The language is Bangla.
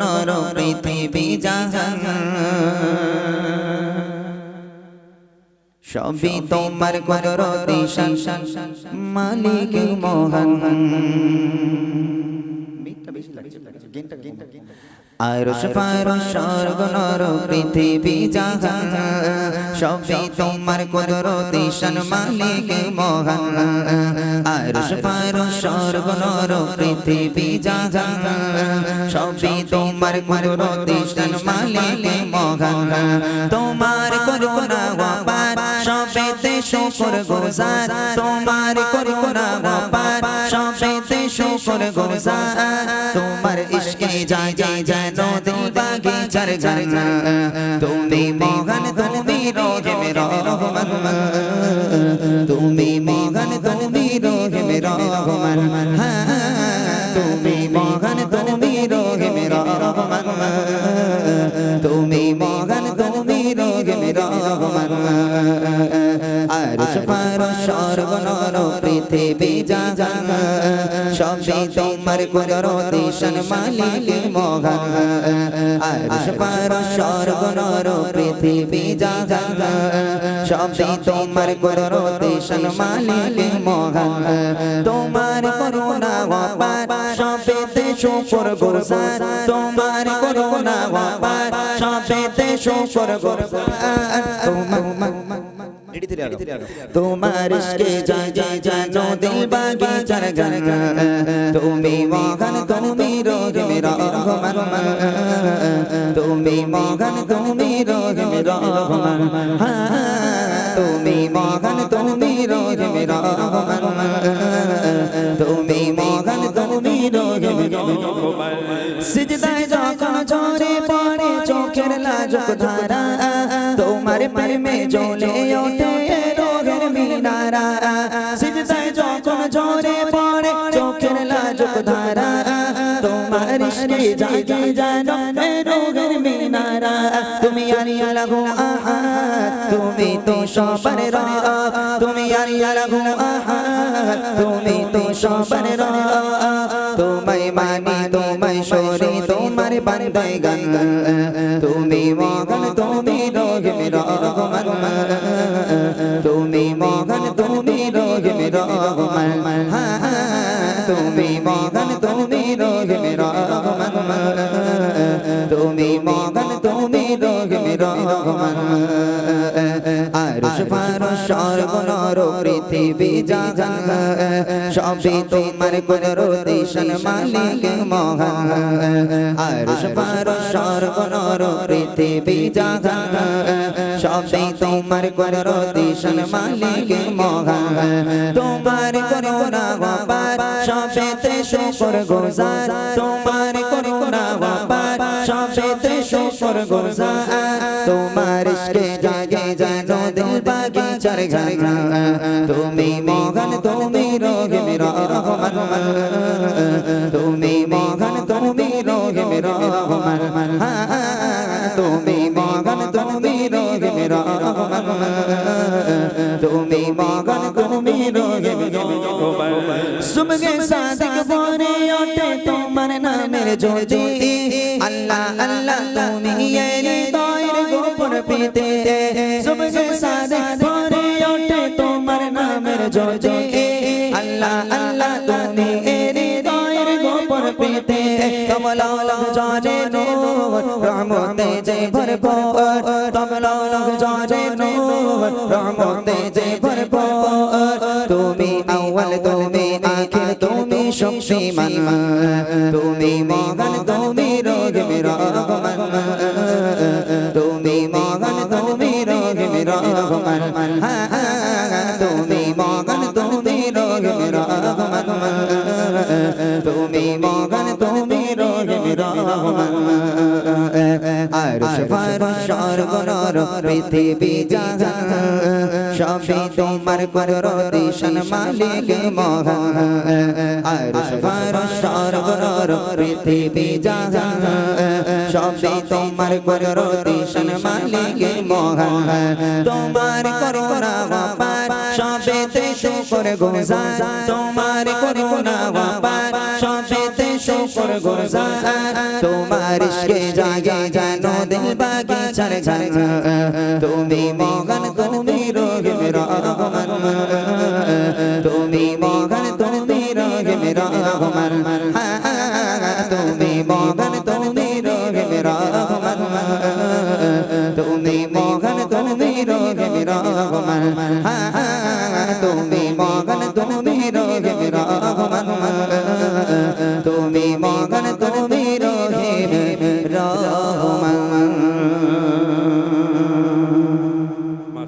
স্বর্গনর পৃথিবী জাহান সবই তোমার কুদরতি শান মালিক মহান আরশ ফারশ স্বর্গনর পৃথিবী জাহান সবই তোমার কুদরতি শান মালিক মহান আরশ ফারশ স্বর্গনর পৃথিবী জাহান সবই তোমার কুদরতি শান মালিক মহান তোমার করুণা অপার সবেতে শুকর গুজার তোমার করুণা অপার সবেতে শুকর গুজার তোমার ইশকে যায় যায় যেন দিল বাগিচার গান তুমি মহান তুমি রহিম রহমান তুমি মহান তুমি রহিম রহমান তুমি মহান তুমি রহিম রহমান তুমি মহান তুমি রহিম রহমান আরশ ফারশ স্বর্গনর পৃথিবী জাহান সবই তোমার কুদরতি শান মালিক মহান আরশ ফারশ স্বর্গনর পৃথিবী জাহান সবই তোমার কুদরতি শান মালিক মহান তোমার করুণা অপার সবেতে শুকর গুজার তোমার করুণা অপার সবেতে শুকর গুজার তোমার ইশকে যায় যায় যেন দিল বাগিচার গান তুমি মহান তুমি রহিম রহমান তুমি মহান তুমি রহিম রহমান তুমি মহান তুমি রহিম রহমান তুমি মহান তুমি রহিম রহমান সিজদায় যখন ঝরে পড়ে চোখের লাজুক ধারা তোমার প্রেমে জ্বলে ওঠে রোগের মিনারা সিজদায় যখন ঝরে পড়ে চোখের লাজুক ধারা তোমার ইশকে যায় যায় যেন রোগের মিনারা তুমি আল্লাহু আহাদ তুমি তো সবার রব তুমি আল্লাহু আহাদ তুমি তো সবার রব তোমায় মানি তোমায় সরি তোমার বান্দায় গান তুমি মহান তুমি রহিম রহমান তুমি মহান তুমি রহিম রহমান তুমি মহান তুমি রহিম রহমান তুমি মহান তুমি রহিম রহমান আরশ ফারশ স্বর্গনর পৃথিবী জাহান সবই তোমার কুদরতি শান মালিক মহান আরশ ফারশ স্বর্গনর পৃথিবী জাহান সবই তোমার কুদরতি শান মালিক মহান তোমার করুণা অপার সবেতে শুকর গুজার তোমার করুণা অপার সবেতে শুকর গুজার তোমার ইশকে জাগে যেন দিল বাগিচার গান তুমি মহান তুমি রহিম রহমান তুমি মহান তুমি রহিম রহমান তুমি মহান তুমি রহিম রহমান তুমি মহান তুমি রহিম রহমান সুবহে সাদিক ভরে ওঠে তোমার নামের জ্যোতি আল্লাহ আল্লাহ তুমি হৃদয়ের গোপন পেতে সুবহে সাদিক ভরে ওঠে তোমার নামের জ্যোতি আল্লাহ আল্লাহ তুমি হৃদয়ের গোপন পেতে কমলালক জানে নূর রহমতে যে ভরপুর কমলালক জানে নূর রহমতে যে ভরপুর তুমি আউয়াল তুমি আখির তুমি শক্তিমান তুমি মহান তুমি রহিম রহমান তুমি মহান তুমি রহিম রহমান তুমি মহান তুমি রহিম রহমান তুমি মহান তুমি রহিম রহমান আরশ ফারশ স্বর্গনর পৃথিবী জাহান সবই তোমার কুদরতি শান মালিক মহান আরশ ফারশ স্বর্গনর পৃথিবী জাহান সবই তোমার কুদরতি শান মালিক মহান তোমার করুণা অপার সবেতে শুকর গুজার তোমার করুণা অপার সবেতে শুকর শুকর গুজার তোমার ইশকে জাগে যেন দিল বাগিচার ঘর তুমি মগন তুমি রহিম রহমান তুমি মগন তুমি রহিম রহমান তুমি মগন তুমি রহিম রহমান তুমি